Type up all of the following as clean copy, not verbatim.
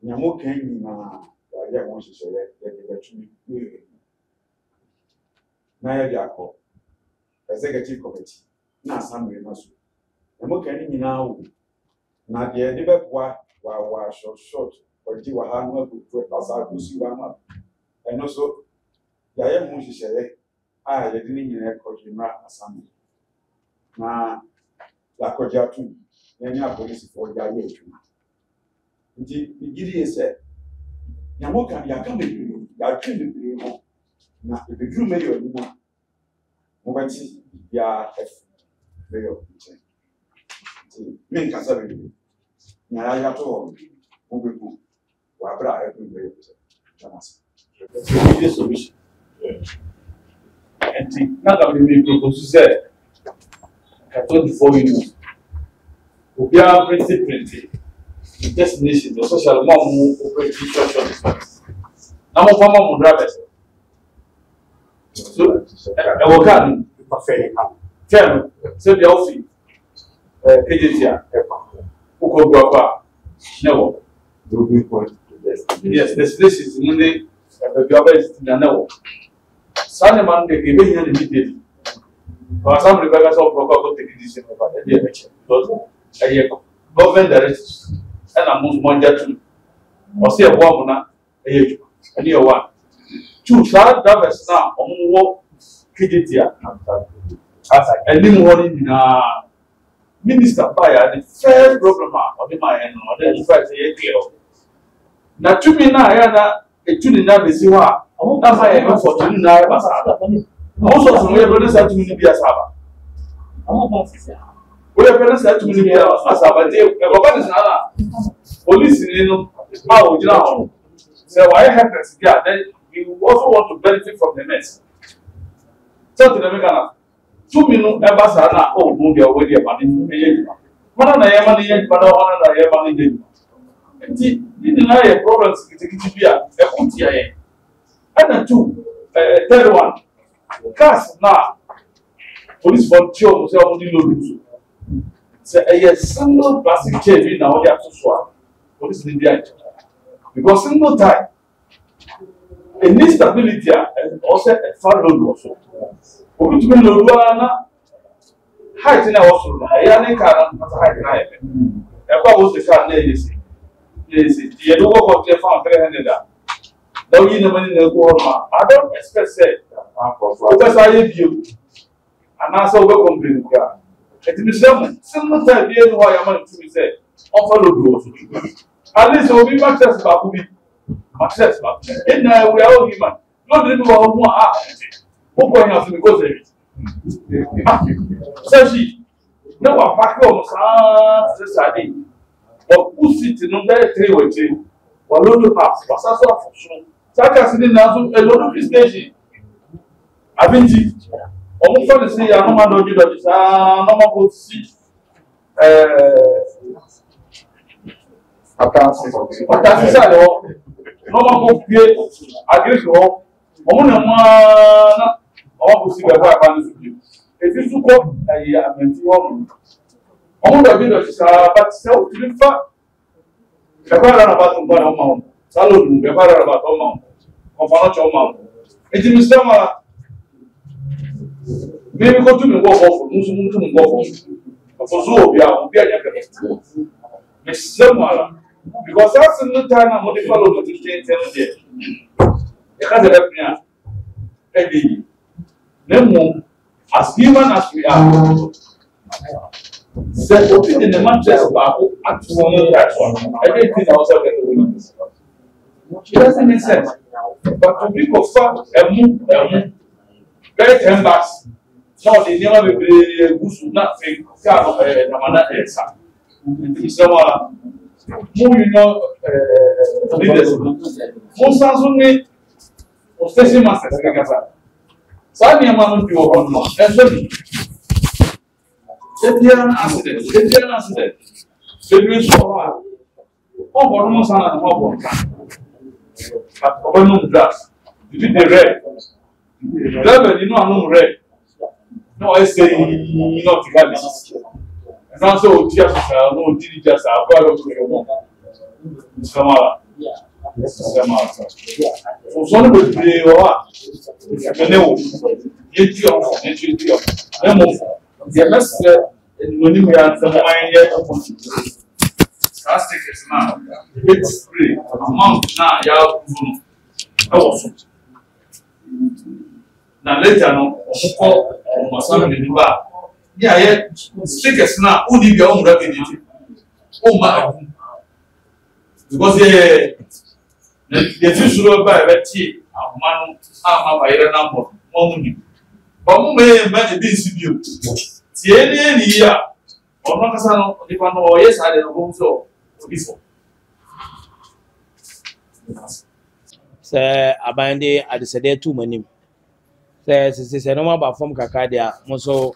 Nyamo can na ya won se ya de betu na ya dia ko executive committee na assembly na so nyamo can ni na wo na de de beboa wa short oji wa ha no abutu pasa kusi wa ma eno so ya mo se ya de ni nyina ko na assembly na la koja tu na police for ya ye tuma nti igiri ese nyamo kan ya ka bebre ya twi bebre ho na bedru mayor ni na mo bati ya f mayor nti men ka sa bebre na ya to mo bebu wa bra e bebre jamasa the solution and na ka be propose say I told before you obia principle destination the social mom operating social na mo fama mo drivers so e wo kan perfect tell so the office agency uko gwa na wo yes destination is money be obvious na wo sane man de ke be nya ni dede for some rebellious of go take decision over the election because government directives and a movement that or say a woman and you one. Two child drivers now on walk Kijitia and new morning minister by the fair problem of the mind or the fact clear. Now to me now, a tuning now is you are. I won't have my for 29 also from where brothers have to be a Saba. We are parents have to be a Saba. Police in how you know. So I have this guy, then you also want to benefit from the mess. So to the Megana 2 minutes Ebasana, oh, move your way money. One I am money, but I am money. And didn't I have problems with the beer, a good year. And two, third one. Cars now, police volunteer was only loading. So a single plastic chain in our to swap. Police in the because single time, a new stability and also a far load also. For which we load height in our soul, I am a car height. And what was the car ladies? Yes, the logo of the farm 300. Now you know money I don't expect say. Because I have you, and I saw welcome to the it is some time here why I want to say, follow those. At least will be access back to be access back. And we are all human. Not the one who are who going out because of it. So she no one back home, society, or who sit in the 3 or 2, or load of pass, but that's all for sure. Saka sitting now a lot of station. Abinji, almost for the sea, I don't know you that is a normal see. Normal create agree or Omuna or see the if you took up a mental woman. Omuna video is but self to the about Mount, Salon, the father about Mount, of financial mount. It is Mr. Maybe go to me walk off, Muslim walk off. For so we are because that's the time I'm going to follow the change. It has a replica. Eddie, no as human as we are. Set up in the Manchester Bible at one. Everything also get the winners. It doesn't make sense. But to be confirmed, very 10 bucks. No, they never be good, nothing. Namana Elsa. So, you know, leaders. Most only station masters. So, I am going to go on. Accident. The news so hard. Oh, but almost an hour. But over drugs. You did the red. Driver, you know, I'm red. No, I say, not to have this. And also, just no diligence. I've got to go. System out. So some will play or the best when we are the tickets now, it's free. Amount now, now later no, yeah, tickets now, who need your own rapidity? Oh my, because the usual by a tea, a man, by a number, money. But may distribute. Any year, or not as I yes, I don't know so before. Sir, abande adisede too many. Sir, no more from Kakadia, Moso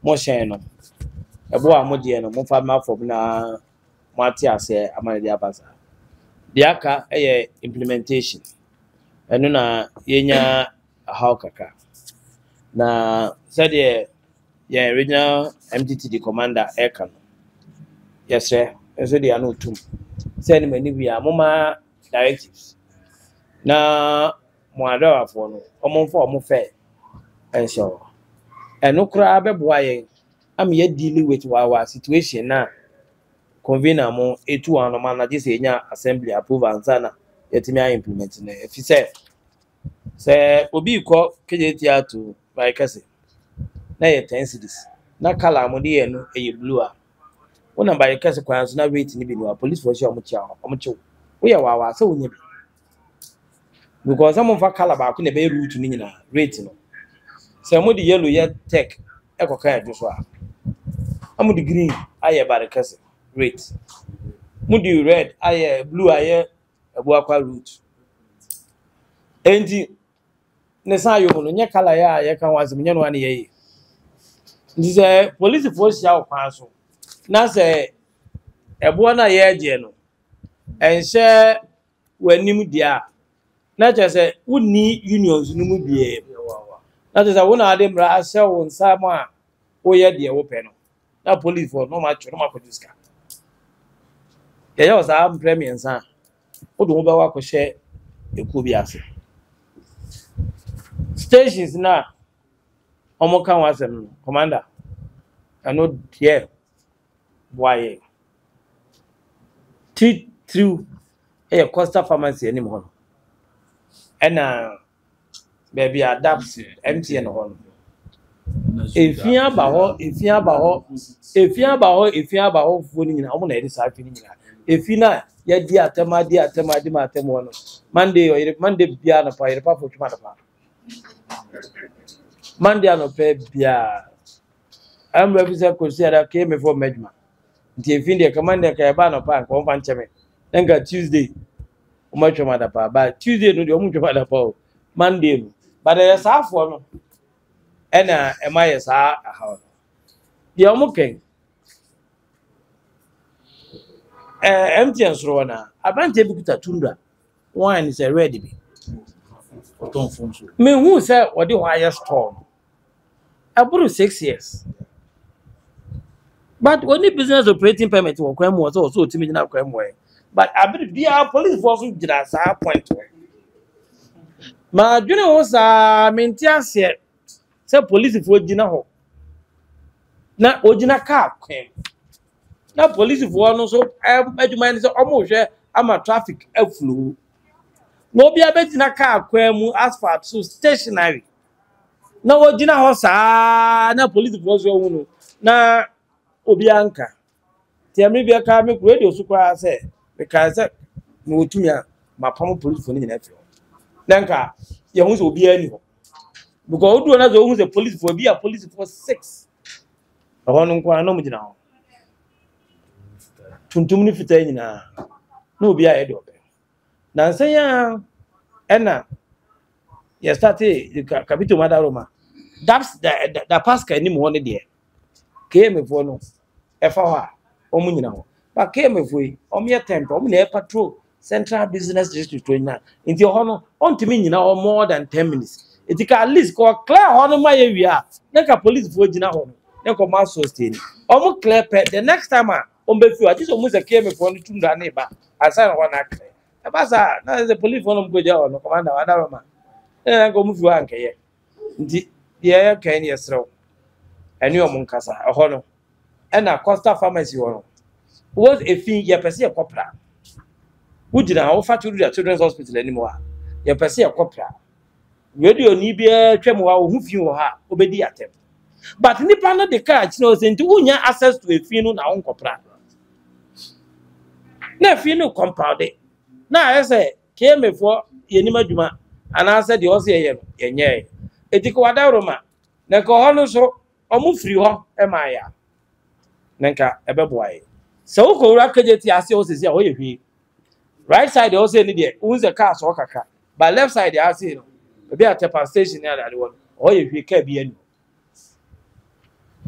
Mosheno. A boy, Modiano, Mofama from na Matia say, Amadia Baza. The Aka a implementation. And Nuna Yenya a Haukaka. Na said yeah, original MTT commander Ekan. Yes, sir. So they are no two. Send me we are Moma directives. Na Moada for no, for more fair. And so, and no crab boy. I'm yet dealing with our situation now. Convener more A2 and man this assembly approve and sana yet me implementing it. If you say Obi call KJT to by Cassie. Na 10 cities. Na color amodi no e blue a wona ba yekase kwan so na rate ni bi no police force omoche we wa so wonya bi because am fa color ba ko na be route ni nyina rate no say mo di yellow ye tech e ko kan do so a am di green aye ba yekase rate mo di red aye blue aye ebu akwa route enti ne sa yo no nya color ya ye kan wa zim nya no ane ye this police force ya okwanso na say ebo na ye je no enhye wanim dia na che say woni unions no mu bie na che say wona ade mra ase won sam a wo ye de wo pe no na police force no ma cho no ma produce ka ye yo sa premier nsa wo do wo ba wa ko hye ekuo bi ase stations na omo kan wasem commander ano here why through a Costa pharmacy anymore and baby adapts MTN hon if you about phone omo na edisa afini nyina if you na ya di atema no Monday bia na pa yerepa for twuma pa Monday no pe bia I'm represent consider came for Medma. If India commander Kayabano Park, one panchame, then got Tuesday, much of mother pa, but Tuesday no the much of mother pa, Monday, but there's half one, and am I as a house. The Omoking empty and Srona, I can't take a tundra. Wine is a ready. Me who said what do I storm? I put 6 years. But when the business operating permit will come was also to me now come way. But I believe the police force did as a point. My junior was a mentia said, say police for Gina. Now, Ojina car came. Now, police for no so I almost I'm a traffic flow. No be a bet in a car, quemu asphalt so stationary. No, Ojina was na police force your na. Obianka tiamri bia ka me radio so kwa say because me wotumia mapam police for ni na afio nanka ye hu so obia ni ho because odu na zo hu se police for bia police for 6 ahono kwa no mugina ho tuntum ni fita nyina na obia ye do na nsanya ena ye start capito madaroma that's the pascal ni mo ne de came for no efa wa omu nyina ho ba came for omu tempo omu na patrol central business district na nti ho no ontimi nyina ho more than 10 minutes it can at least ko clear ho no ma ye wia na ka police for nyina ho no na ko ma so stay omu clear the next time ombe fi ati so mu se came for no tunda na ba asa na ho na clear abasa na the police phone go ja no commander wadaroma na go mu fi wa nkeye nti ye kan yesrew eni omun kasa ho no na Costa Pharmacy ho no was a fin ye pese kopra wugina wo fa to the children's hospital anymore ye pese kopra radio ni bia twem wa wo hu fi wo ha obedi atem but nipa no de car chino say nti unya access to a fin no na won kopra na fi no compound na ese kemefo yenim adwuma ana se de o se ye no yenye etiko wadaroma na ko ho no so omu free ho e ma ya nanka ebeboaye se wo ko wura kejeti ase o sesi a wo ye hwi right side o se ni de unze car so kaka but left side ase no be at a station near that one o ye hwi ka bi anu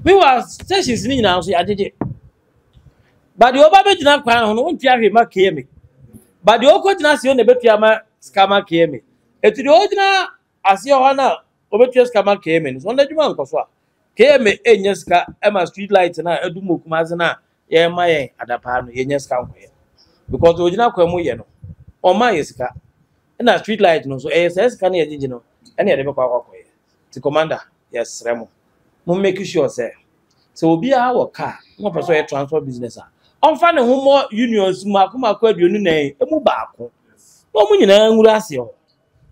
we was stations ni na so ya jeje but the oba be jina kwan ho no won tia hwe ma keme but the oko jina se o na betua ma scammer keme etu de o jina ase ho na obetua scammer keme so na dwuma nkoso a keme enyeska ema street light na edumokumaze na ye ma yen adapa no yenyeska nkoye because ojina kwa mu ye no o ma yesika na street light no so eseska na yejeje no ene ye de bekwa kwakoye ti commander yes remo mo make sure say so obi a wo car mo person ye transport business a on fa ne ho mo unions makoma kwa aduonu na emu baako o mu nyina nwuru ase ho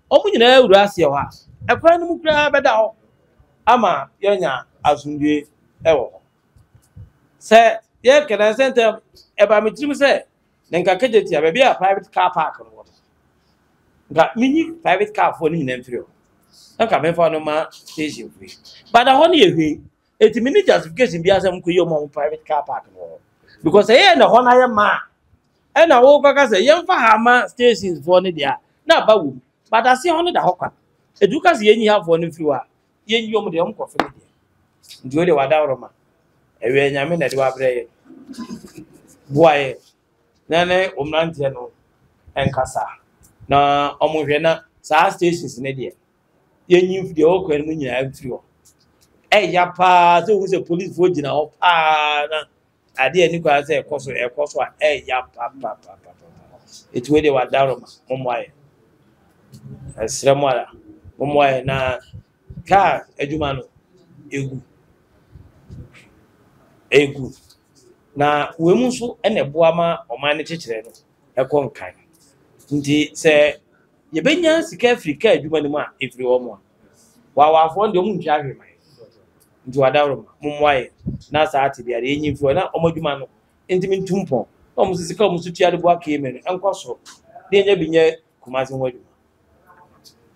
o mu nyina nwuru ase ho a ekwa no mu kura beda ho ama yenya asundue ewo se ye kena center eba mitrim se nka kejeti ababi a private car park no nga mini private car for ni nyina mfiri nka me fa no ma station free but da ho na ehwe eti mini justification bi asem ko mo private car park no because ye na ho na ye ma e na wo kaka se ye mfa ha ma stations for ni dia na ba wu but ase ho no da ho kwa eduka se ye nyi ha for ni free wa ye nyi omo de om ko fe dia ndio de wadaroma ewe nyame na de wa breye boaye nane omrante no enkasa na omohwe na sa stations ne de ye nyi de o kwere mu nyina afiri ho ya pa so hu se police fo gina ho pa na ade ani kwa se ekoso a ya pa etuwe de wadaroma momwaye esremwala momwaye na ka adwuma no egu na wemu so ene boa ma oman ne kekere no ekon kan nti se ye benya sika afrika adwuma ne mu a efiri wo mo wa afo nde mu ntwa hwe mai nti wadawro momwaye na saati bia de enyi fo na omadwuma no ntimi ntumpo o mu sika o mu sutia de boa ka eme no enkoso de enya binye kumase ho adwuma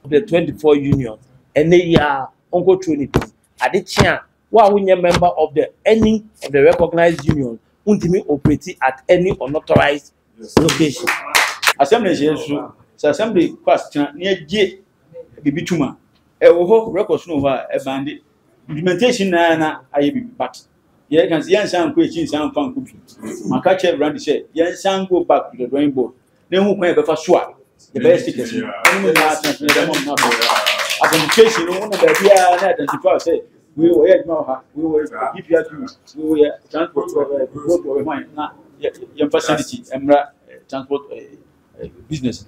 the 24 union ene ya onko trinity ade chia wa wunye member of the any of the recognized union untimi operate at any unauthorized location assembly jesu so assembly question na eje bibituma wo ho records no ho e bande implementation na aye bibi but ye can see yan san ko echi san fan ko bi maka che brand say yan san go back to the drawing board na hu kwan e be fa so a the best tickets no na transfer dem na application no na ba bia na identify say we were here now we were if you have to we were transport go to my na your facility emra transport business